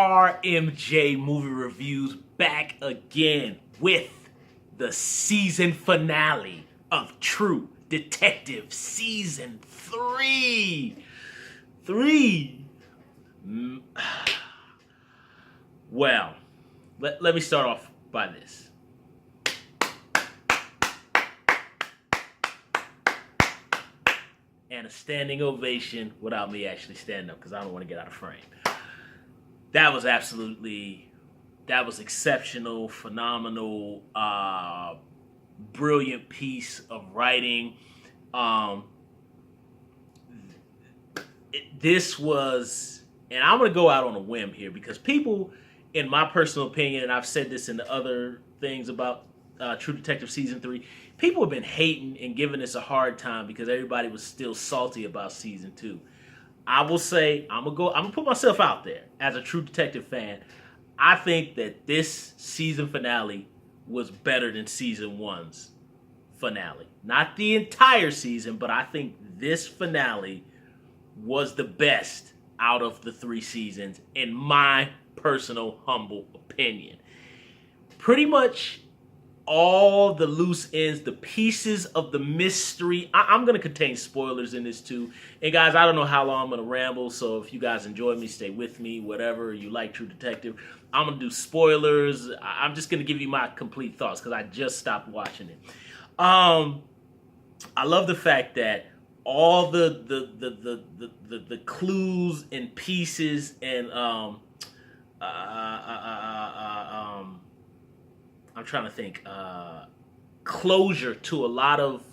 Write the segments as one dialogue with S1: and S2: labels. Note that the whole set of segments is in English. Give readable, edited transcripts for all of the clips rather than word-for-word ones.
S1: RMJ Movie Reviews back again with the season finale of True Detective Season 3. Well, let me start off by this. And a standing ovation without me actually standing up because I don't want to get out of frame. That was exceptional, phenomenal, brilliant piece of writing. This was, and I'm going to go out on a whim here because people, in my personal opinion, and I've said this in the other things about True Detective Season 3, people have been hating and giving this a hard time because everybody was still salty about Season 2. I will say, I'm gonna put myself out there as a True Detective fan. I think that this season finale was better than Season 1's finale. Not the entire season, but I think this finale was the best out of the 3 seasons, in my personal, humble opinion. Pretty much all the loose ends, the pieces of the mystery. I'm going to contain spoilers in this too. And guys, I don't know how long I'm going to ramble, so if you guys enjoy me, stay with me, whatever, you like True Detective. I'm going to do spoilers. I'm just going to give you my complete thoughts because I just stopped watching it. I love the fact that all the clues and pieces and I'm trying to think, closure to a lot of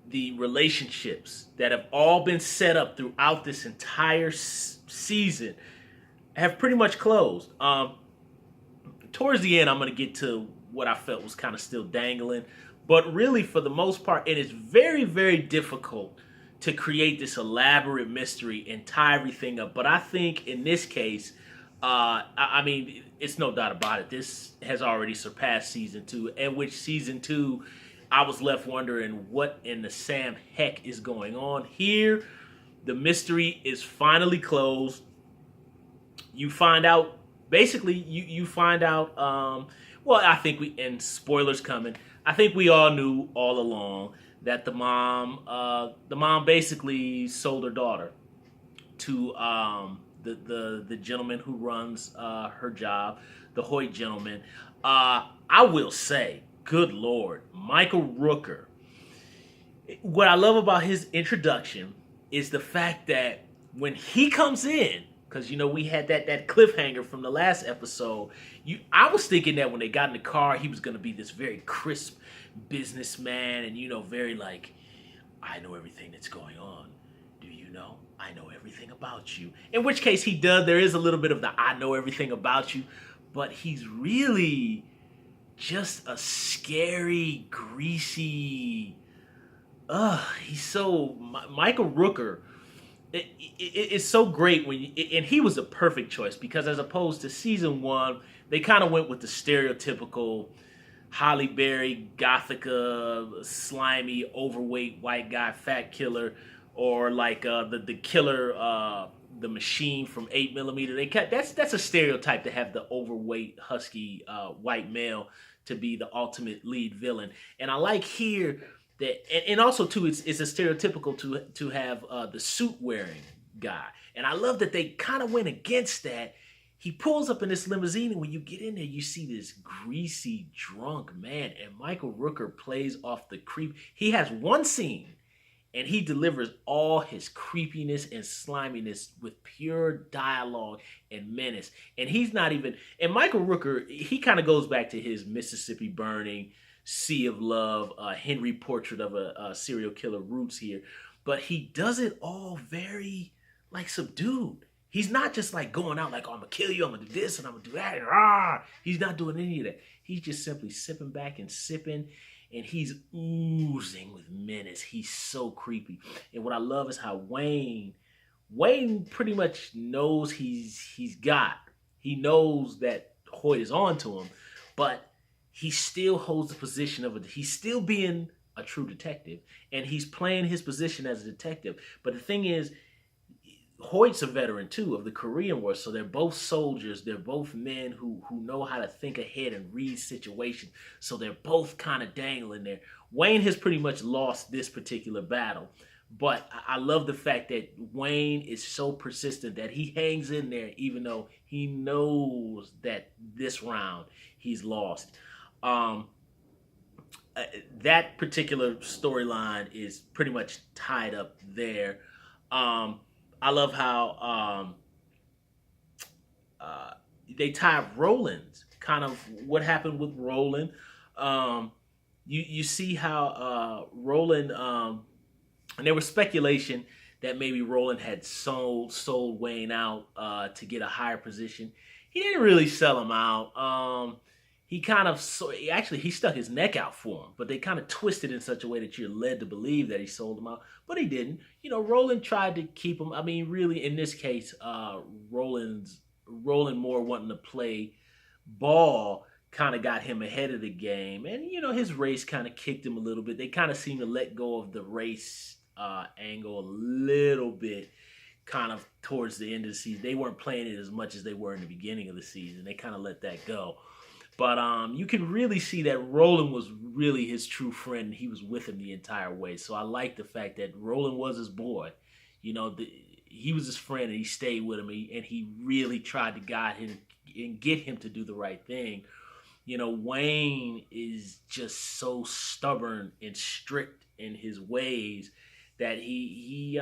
S1: the relationships that have all been set up throughout this entire season have pretty much closed. Towards the end, I'm going to get to what I felt was kind of still dangling. But really, for the most part, it is very, very difficult to create this elaborate mystery and tie everything up. But I think in this case, I mean, it's no doubt about it. This has already surpassed Season 2, in which Season 2, I was left wondering what in the Sam heck is going on here. The mystery is finally closed. You find out, basically, you find out, well, I think and spoilers coming, I think we all knew all along that the mom basically sold her daughter to the gentleman who runs her job, the Hoyt gentleman. I will say, good Lord, Michael Rooker. What I love about his introduction is the fact that when he comes in, because we had that cliffhanger from the last episode. I was thinking that when they got in the car, he was going to be this very crisp businessman, and very like, I know everything that's going on. Do you know? I know everything about you. In which case he does. There is a little bit of the I know everything about you, but he's really just a scary, greasy. He's so Michael Rooker. It's so great and he was a perfect choice because as opposed to Season 1, they kind of went with the stereotypical Halle Berry, Gothica, slimy, overweight white guy, fat killer, or like the killer, the machine from 8mm. That's a stereotype to have the overweight, husky white male to be the ultimate lead villain. And I like here that, and also too, it's a stereotypical to have the suit wearing guy, and I love that they kind of went against that. He pulls up in this limousine, and when you get in there, you see this greasy, drunk man, and Michael Rooker plays off the creep. He has one scene, and he delivers all his creepiness and sliminess with pure dialogue and menace. And he's not even, and Michael Rooker, he kind of goes back to his Mississippi Burning, Sea of Love, Henry Portrait of a Serial Killer roots here. But he does it all very, like, subdued. He's not just, like, going out like, oh, I'm going to kill you, I'm going to do this, and I'm going to do that. And, he's not doing any of that. He's just simply sipping back and sipping, and he's oozing with menace. He's so creepy. And what I love is how Wayne pretty much knows he knows that Hoyt is on to him, but he still holds the position of he's still being a true detective, and he's playing his position as a detective. But the thing is, Hoyt's a veteran too of the Korean War, so they're both soldiers. They're both men who know how to think ahead and read situations. So they're both kind of dangling there. Wayne has pretty much lost this particular battle, but I love the fact that Wayne is so persistent that he hangs in there even though he knows that this round he's lost. Um, uh, that particular storyline is pretty much tied up there. I love how uh, they tie up Roland's kind of what happened with Roland. Um, you see how Roland and there was speculation that maybe Roland had sold Wayne out to get a higher position. He didn't really sell him out. He kind of actually he stuck his neck out for him, but they kind of twisted in such a way that you're led to believe that he sold him out, but he didn't. Roland tried to keep him. I mean, really, in this case, Roland Moore wanting to play ball kind of got him ahead of the game, and his race kind of kicked him a little bit. They kind of seemed to let go of the race angle a little bit, kind of towards the end of the season. They weren't playing it as much as they were in the beginning of the season. They kind of let that go. But you can really see that Roland was really his true friend. He was with him the entire way. So I like the fact that Roland was his boy. He was his friend, and he stayed with him, and he really tried to guide him and get him to do the right thing. Wayne is just so stubborn and strict in his ways that he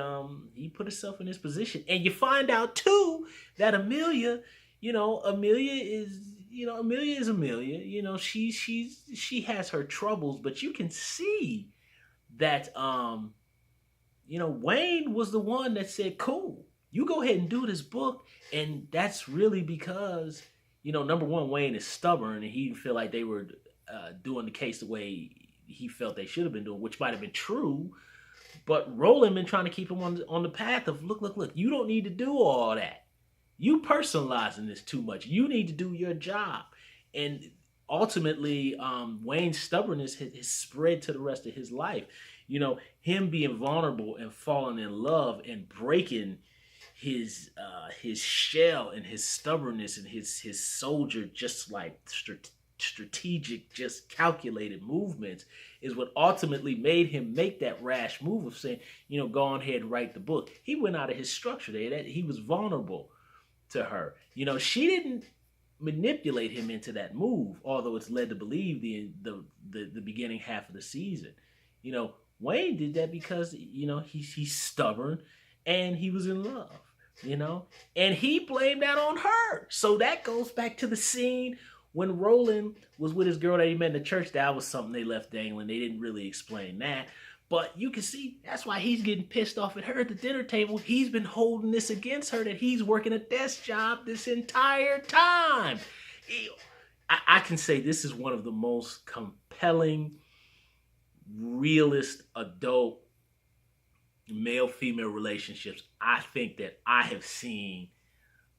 S1: put himself in this position. And you find out too that Amelia Amelia is Amelia. She has her troubles, but you can see that Wayne was the one that said, "Cool, you go ahead and do this book," and that's really because number one, Wayne is stubborn, and he didn't feel like they were doing the case the way he felt they should have been doing, which might have been true. But Roland been trying to keep him on the path of look. You don't need to do all that. You personalizing this too much. You need to do your job. And ultimately, Wayne's stubbornness has spread to the rest of his life. Him being vulnerable and falling in love and breaking his shell and his stubbornness and his soldier, just like strategic, just calculated movements, is what ultimately made him make that rash move of saying, go on ahead and write the book. He went out of his structure there. That he was vulnerable to her. She didn't manipulate him into that move, although it's led to believe the beginning half of the season. Wayne did that because he's stubborn and he was in love. And he blamed that on her. So that goes back to the scene when Roland was with his girl that he met in the church. That was something they left dangling. They didn't really explain that. But you can see that's why he's getting pissed off at her at the dinner table. He's been holding this against her, that he's working a desk job this entire time. I can say this is one of the most compelling, realist, adult male-female relationships I think that I have seen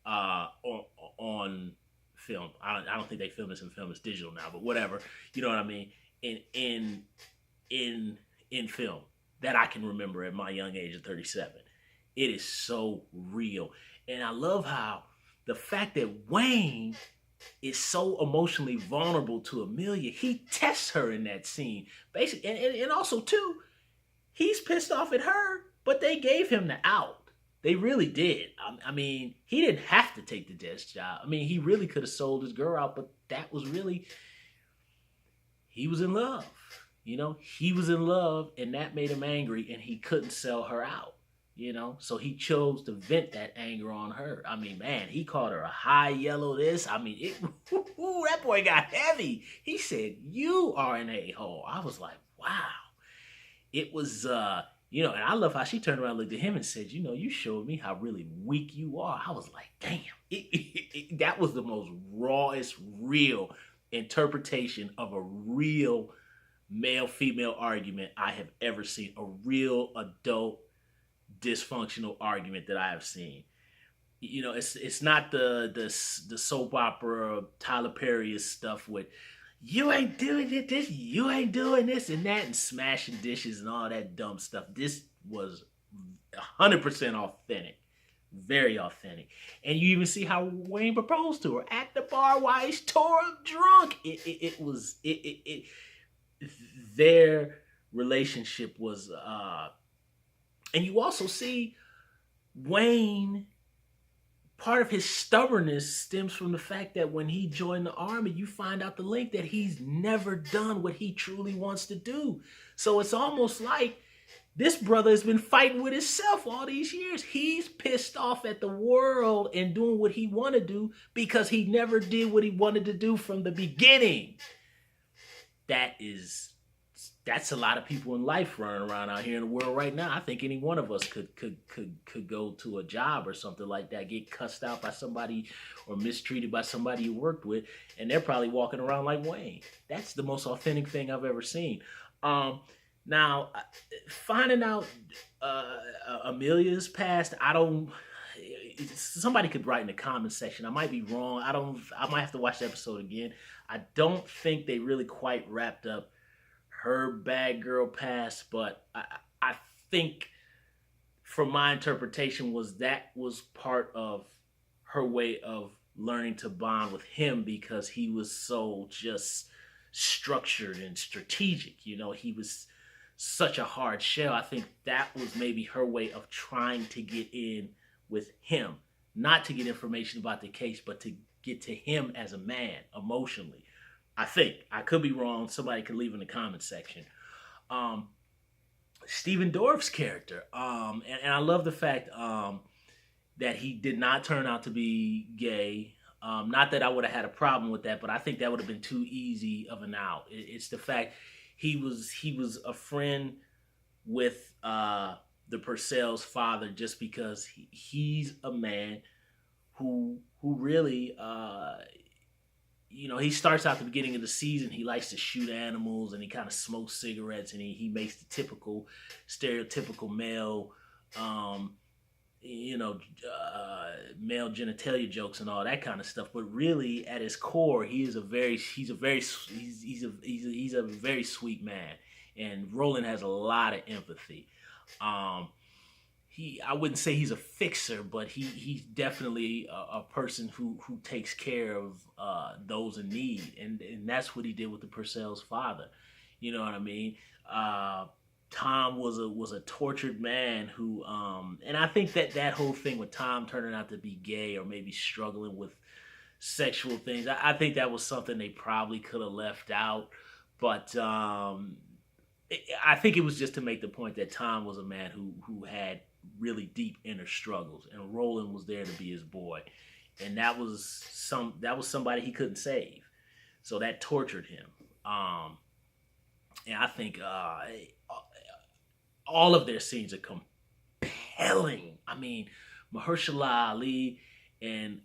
S1: on film. I don't think they film this in film. It's digital now, but whatever. You know what I mean? In film that I can remember at my young age of 37. It is so real. And I love how the fact that Wayne is so emotionally vulnerable to Amelia, he tests her in that scene. Basically, and also too, he's pissed off at her, but they gave him the out. They really did. I mean, he didn't have to take the desk job. I mean, he really could have sold his girl out, but that was really, he was in love. He was in love, and that made him angry, and he couldn't sell her out. So he chose to vent that anger on her. I mean, man, he called her a high yellow this. I mean, that boy got heavy. He said, "You are an a-hole." I was like, wow. It was, and I love how she turned around and looked at him and said, "You showed me how really weak you are." I was like, damn. That was the most rawest, real interpretation of a real male-female argument I have ever seen. A real adult dysfunctional argument that I have seen. It's not the soap opera Tyler Perry stuff with "you ain't doing this, you ain't doing this and that," and smashing dishes and all that dumb stuff. This was 100% authentic. Very authentic. And you even see how Wayne proposed to her at the bar while he's tore up drunk. Their relationship was and you also see Wayne, part of his stubbornness stems from the fact that when he joined the army, you find out the link that he's never done what he truly wants to do. So it's almost like this brother has been fighting with himself all these years. He's pissed off at the world and doing what he wanted to do because he never did what he wanted to do from the beginning. That's a lot of people in life running around out here in the world right now. I think any one of us could go to a job or something like that, get cussed out by somebody or mistreated by somebody you worked with, and they're probably walking around like Wayne. That's the most authentic thing I've ever seen. Now, finding out Amelia's past, somebody could write in the comment section. I might be wrong. I might have to watch the episode again. I don't think they really quite wrapped up her bad girl past, but I think from my interpretation was part of her way of learning to bond with him because he was so just structured and strategic. You know, he was such a hard shell. I think that was maybe her way of trying to get in with him, not to get information about the case, but to get to him as a man emotionally. I think. I could be wrong. Somebody could leave in the comment section. Stephen Dorff's character, and I love the fact that he did not turn out to be gay. Not that I would have had a problem with that, but I think that would have been too easy of an out. It's the fact he was a friend with the Purcell's father just because he's a man who really he starts out at the beginning of the season, he likes to shoot animals and he kind of smokes cigarettes and he makes the typical stereotypical male male genitalia jokes and all that kind of stuff, but really at his core he's a very sweet man, and Roland has a lot of empathy. I wouldn't say he's a fixer, but he's definitely a person who takes care of those in need, and that's what he did with the Purcell's father. You know what I mean? Tom was a tortured man who, and I think that whole thing with Tom turning out to be gay or maybe struggling with sexual things, I think that was something they probably could have left out. But I think it was just to make the point that Tom was a man who had really deep inner struggles, and Roland was there to be his boy, and that was somebody he couldn't save, so that tortured him. And I think all of their scenes are compelling. I mean, Mahershala Ali and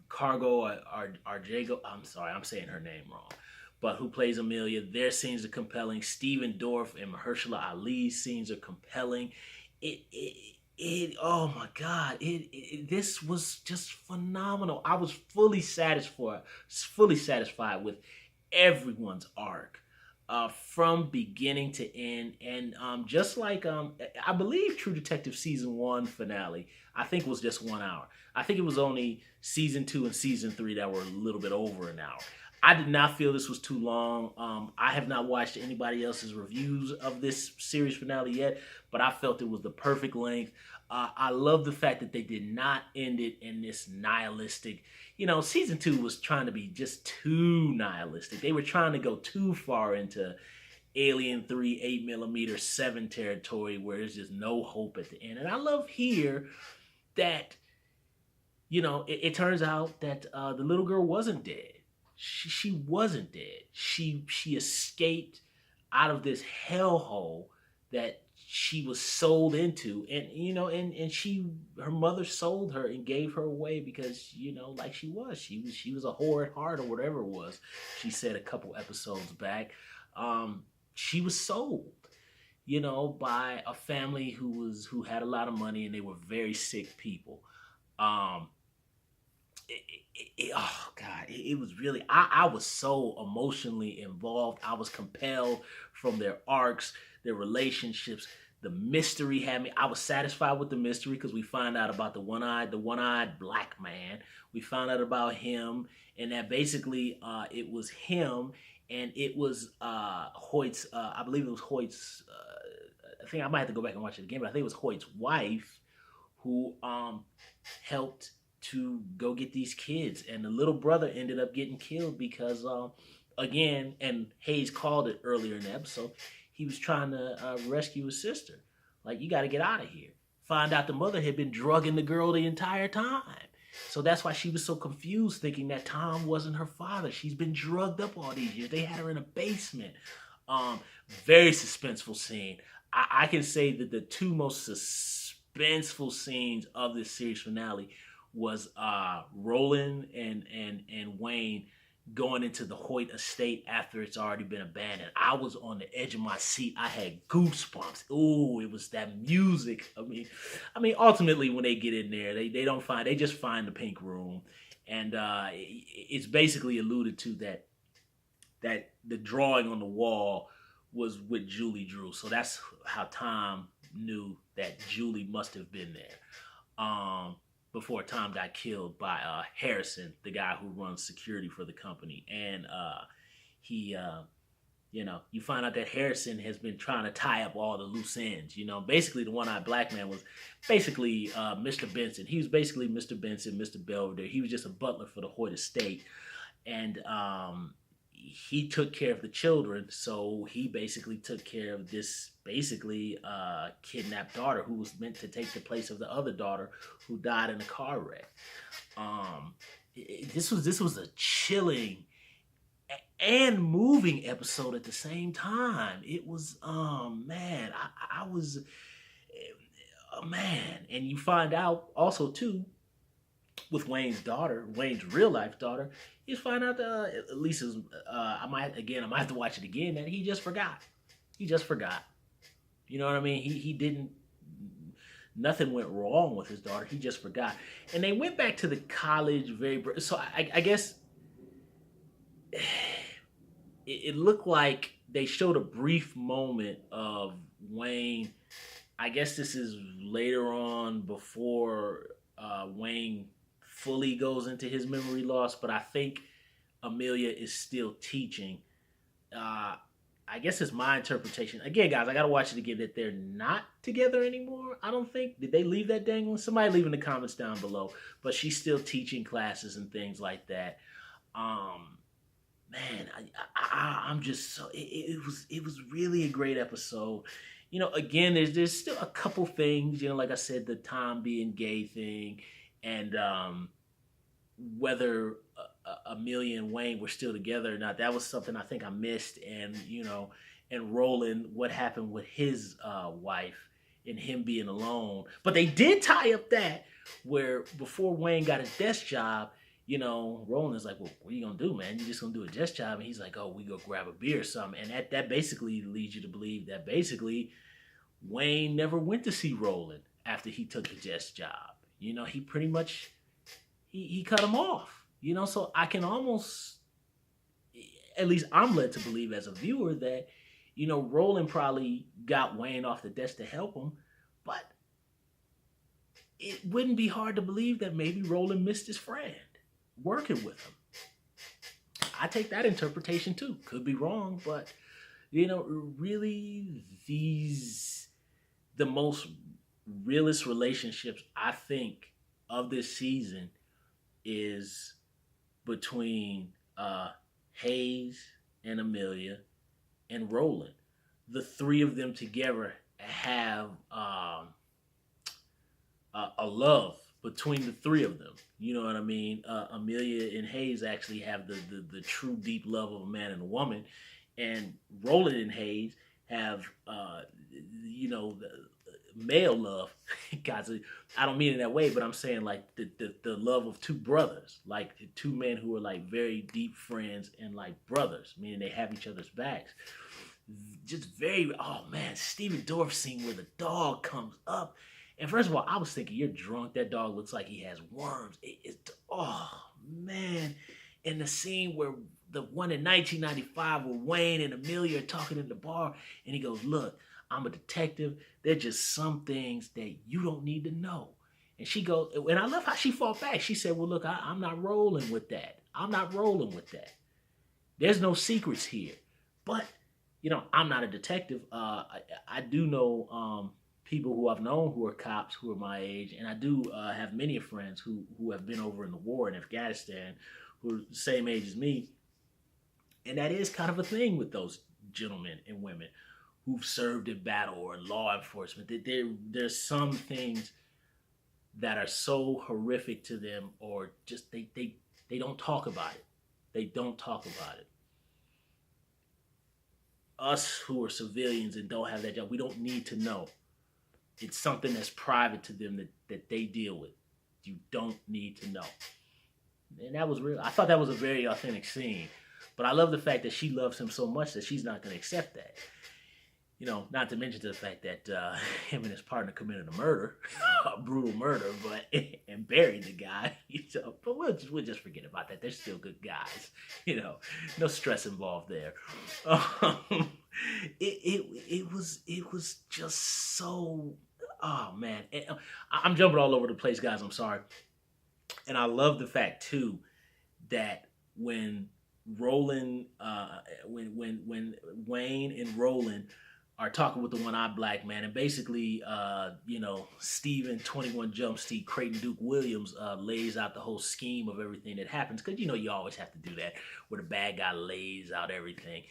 S1: Cargo Arjego, I'm sorry, I'm saying her name wrong, but who plays Amelia, their scenes are compelling. Stephen Dorff and Mahershala Ali's scenes are compelling. Oh my God, this was just phenomenal. I was fully satisfied with everyone's arc. From beginning to end, and just like I believe True Detective season 1 finale, I think was just 1 hour. I think it was only season 2 and season 3 that were a little bit over an hour. I did not feel this was too long. I have not watched anybody else's reviews of this series finale yet, but I felt it was the perfect length. I love the fact that they did not end it in this nihilistic. Season 2 was trying to be just too nihilistic. They were trying to go too far into Alien 3, 8mm, 7 territory where there's just no hope at the end. And I love here that, it turns out that the little girl wasn't dead. She wasn't dead. She escaped out of this hellhole that she was sold into, and her mother sold her and gave her away because like she was a whore at heart or whatever it was. She said a couple episodes back, she was sold, by a family who had a lot of money, and they were very sick people. Oh God, it was really, I was so emotionally involved. I was compelled from their arcs, their relationships, The mystery had me. I was satisfied with the mystery because we find out about the one-eyed black man. We found out about him, and that basically it was him, and it was Hoyt's. I believe it was Hoyt's. I think I might have to go back and watch it again, but I think it was Hoyt's wife who helped to go get these kids, and the little brother ended up getting killed because again, and Hayes called it earlier in the episode, he was trying to rescue his sister. Like, you got to get out of here. Find out the mother had been drugging the girl the entire time. So that's why she was so confused, thinking that Tom wasn't her father. She's been drugged up all these years. They had her in a basement. Very suspenseful scene. I can say that the two most suspenseful scenes of this series finale was Roland and Wayne going into the Hoyt estate after it's already been abandoned. I was on the edge of my seat. I had goosebumps. Ooh, it was that music. I mean, ultimately when they get in there, they just find the pink room, and it's basically alluded to that the drawing on the wall was with Julie Drew. So that's how Tom knew that Julie must have been there. Before Tom got killed by Harrison, the guy who runs security for the company. And you find out that Harrison has been trying to tie up all the loose ends. Basically the one-eyed black man was basically Mr. Benson. He was basically Mr. Benson, Mr. Belvedere. He was just a butler for the Hoyt estate. And he took care of the children, so he basically took care of this kidnapped daughter who was meant to take the place of the other daughter who died in a car wreck. This was a chilling and moving episode at the same time. It was man, I was man, and you find out also too with Wayne's daughter, Wayne's real life daughter. You find out at least I might have to watch it again, that he just forgot. He just forgot. You know what I mean? He didn't. Nothing went wrong with his daughter. He just forgot. And they went back to the college so I guess it looked like they showed a brief moment of Wayne. I guess this is later on before Wayne fully goes into his memory loss, but I think Amelia is still teaching. I guess it's my interpretation. Again, guys, I gotta watch it again, that they're not together anymore. I don't think. Did they leave that dangling? Somebody leave in the comments down below. But she's still teaching classes and things like that. Man, I'm just so. It was really a great episode. Again, there's still a couple things. Like I said, the Tom being gay thing, and whether Amelia and Wayne were still together or not, that was something I think I missed. And and Roland, what happened with his wife and him being alone. But they did tie up that where before Wayne got a desk job, Roland's like, well, what are you gonna do, man? You just gonna do a desk job? And he's like, oh, we go grab a beer or something. And that basically leads you to believe that basically Wayne never went to see Roland after he took the desk job. He pretty much he cut him off. So I can almost, at least I'm led to believe as a viewer that, Roland probably got Wayne off the desk to help him, but it wouldn't be hard to believe that maybe Roland missed his friend working with him. I take that interpretation too. Could be wrong, but, really the most realist relationships I think of this season is between Hayes and Amelia and Roland. The three of them together have a love between the three of them. You know what I mean? Amelia and Hayes actually have the true deep love of a man and a woman, and Roland and Hayes have the male love. God, I don't mean it that way, but I'm saying like the love of two brothers, like two men who are like very deep friends and like brothers, meaning they have each other's backs. Just very, oh man, Stephen Dorff scene where the dog comes up. And first of all, I was thinking, you're drunk. That dog looks like he has worms. Oh man. And the scene where the one in 1995 where Wayne and Amelia are talking in the bar, and he goes, look, I'm a detective. There's just some things that you don't need to know. And she goes, and I love how she fought back. She said, well, look, I'm not rolling with that. I'm not rolling with that. There's no secrets here. But, I'm not a detective. I do know people who I've known who are cops who are my age. And I do have many friends who have been over in the war in Afghanistan who are the same age as me. And that is kind of a thing with those gentlemen and women who've served in battle or law enforcement. There's some things that are so horrific to them, or just they don't talk about it. They don't talk about it. Us who are civilians and don't have that job, we don't need to know. It's something that's private to them that they deal with. You don't need to know. And that was real. I thought that was a very authentic scene. But I love the fact that she loves him so much that she's not going to accept that. Not to mention the fact that him and his partner committed a murder, a brutal murder, and buried the guy. But we'll just forget about that. They're still good guys. No stress involved there. It was just so. Oh man, I'm jumping all over the place, guys. I'm sorry. And I love the fact too that when Roland, when Wayne and Roland are talking with the one-eyed black man, and basically, Steven 21 Jump Street, Creighton Duke Williams lays out the whole scheme of everything that happens, because you always have to do that, where the bad guy lays out everything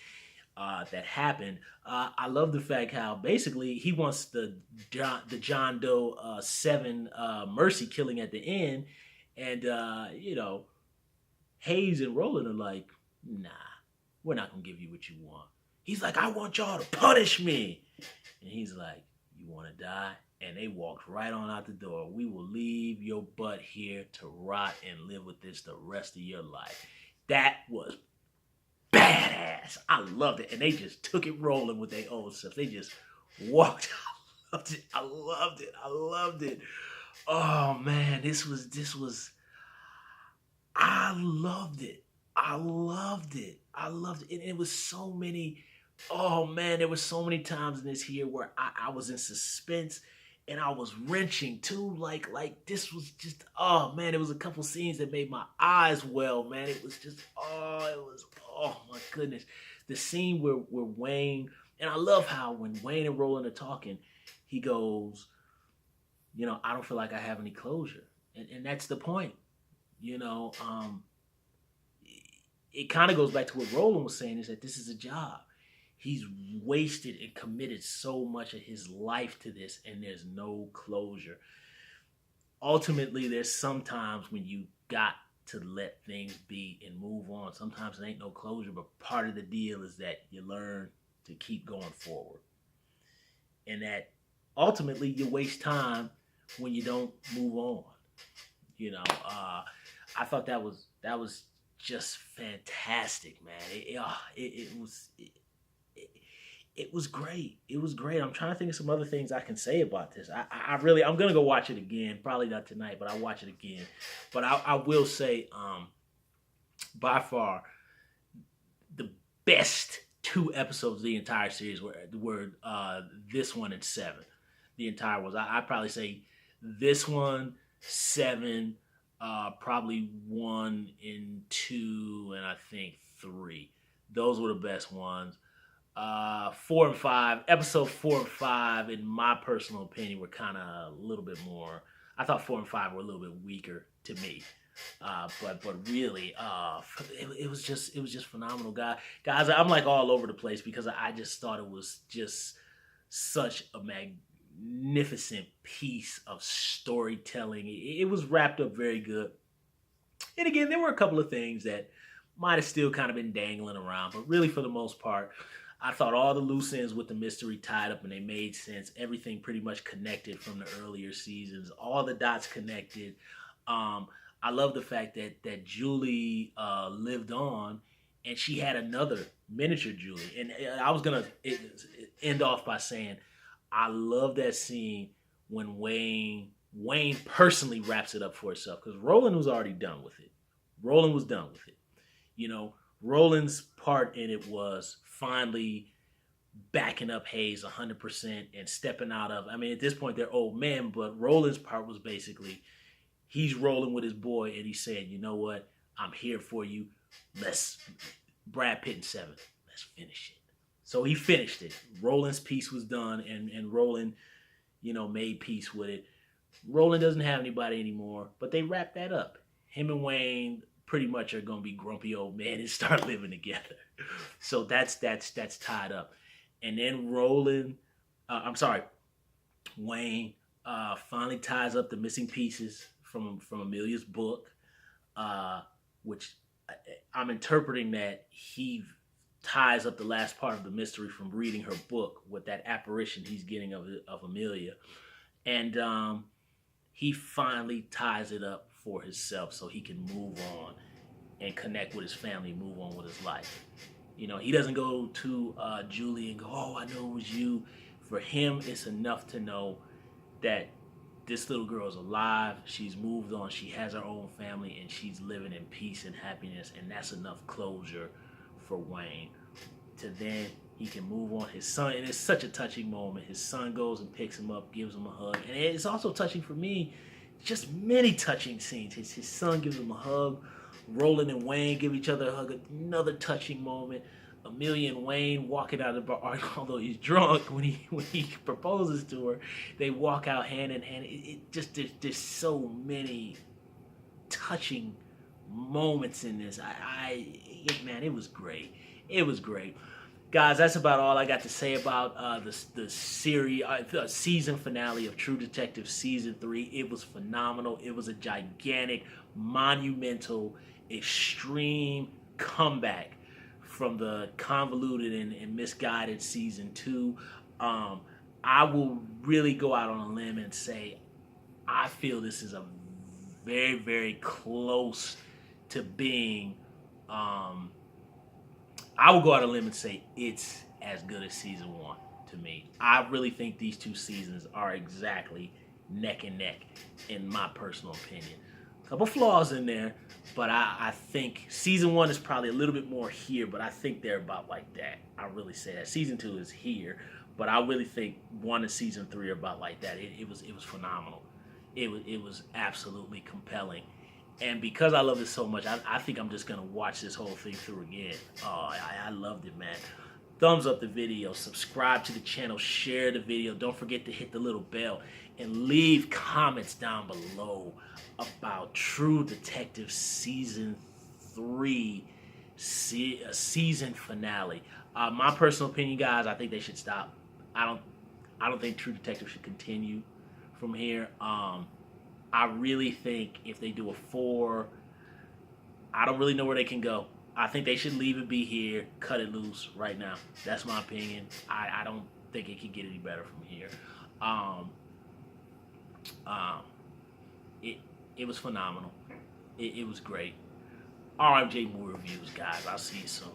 S1: that happened. I love the fact how basically he wants the John Doe 7 Mercy killing at the end, and Hayes and Roland are like, nah, we're not gonna give you what you want. He's like, I want y'all to punish me. And he's like, you want to die? And they walked right on out the door. We will leave your butt here to rot and live with this the rest of your life. That was badass. I loved it. And they just took it rolling with their own stuff. They just walked. I loved it. Oh man, this was I loved it. And it was so many. Oh man, there were so many times in this here where I was in suspense and I was wrenching too. Like this was just, oh man, there was a couple scenes that made my eyes well, man. It was just, oh my goodness. The scene where Wayne, and I love how when Wayne and Roland are talking, he goes, I don't feel like I have any closure. And that's the point. It kind of goes back to what Roland was saying, is that this is a job. He's wasted and committed so much of his life to this, and there's no closure. Ultimately, there's sometimes when you got to let things be and move on. Sometimes there ain't no closure, but part of the deal is that you learn to keep going forward. And that ultimately you waste time when you don't move on. I thought that was just fantastic, man. It was great. It was great. I'm trying to think of some other things I can say about this. I'm going to go watch it again. Probably not tonight, but I'll watch it again. But I will say, by far, the best 2 episodes of the entire series were this one and 7. The entire was. I'd probably say this one, 7, probably 1 and 2, and I think 3. Those were the best ones. 4 and 5, episode 4 and 5, in my personal opinion, were kind of a little bit more. I thought 4 and 5 were a little bit weaker to me, but really, it was just phenomenal, guys. I'm like all over the place because I just thought it was just such a magnificent piece of storytelling. It was wrapped up very good, and again, there were a couple of things that might have still kind of been dangling around, but really, for the most part, I thought all the loose ends with the mystery tied up and they made sense. Everything pretty much connected from the earlier seasons. All the dots connected. I love the fact that Julie lived on, and she had another miniature Julie. And I was going to end off by saying I love that scene when Wayne personally wraps it up for herself, because Roland was already done with it. Roland was done with it. Roland's part in it was finally backing up Hayes 100% and stepping out of. I mean, at this point they're old men, but Roland's part was basically he's rolling with his boy and he's saying, you know what, I'm here for you. Let's Brad Pitt in Seven. Let's finish it. So he finished it. Roland's piece was done, and Roland, made peace with it. Roland doesn't have anybody anymore, but they wrapped that up. Him and Wayne pretty much are gonna be grumpy old men and start living together. So that's tied up. And then Wayne finally ties up the missing pieces from Amelia's book, which I'm interpreting that he ties up the last part of the mystery from reading her book with that apparition he's getting of Amelia. And he finally ties it up for himself so he can move on and connect with his family, move on with his life. He doesn't go to Julie and go, oh, I know it was you. For him, it's enough to know that this little girl is alive. She's moved on. She has her own family, and she's living in peace and happiness, and that's enough closure for Wayne to then he can move on. His son, and it's such a touching moment. His son goes and picks him up, gives him a hug, and it's also touching for me. Just many touching scenes. His son gives him a hug. Roland and Wayne give each other a hug. Another touching moment. Amelia and Wayne walking out of the bar, although he's drunk when he proposes to her, they walk out hand in hand. There's so many touching moments in this. Man, it was great. It was great. Guys, that's about all I got to say about the series, the season finale of True Detective Season 3. It was phenomenal. It was a gigantic, monumental, extreme comeback from the convoluted and misguided Season 2. I will really go out on a limb and say I feel this is a very, very close to being... I will go out on a limb and say it's as good as Season 1 to me. I really think these two seasons are exactly neck and neck, in my personal opinion. A couple flaws in there, but I think Season 1 is probably a little bit more here, but I think they're about like that. I really say that. Season 2 is here, but I really think 1 and Season 3 are about like that. It was phenomenal. It was absolutely compelling. And because I love it so much, I think I'm just going to watch this whole thing through again. Oh, I loved it, man. Thumbs up the video, subscribe to the channel, share the video. Don't forget to hit the little bell and leave comments down below about True Detective Season 3 season finale. My personal opinion, guys, I think they should stop. I don't think True Detective should continue from here. I really think if they do a 4, I don't really know where they can go. I think they should leave it be here, cut it loose right now. That's my opinion. I don't think it can get any better from here. It was phenomenal. It was great. RMJ Moore Reviews, guys. I'll see you soon.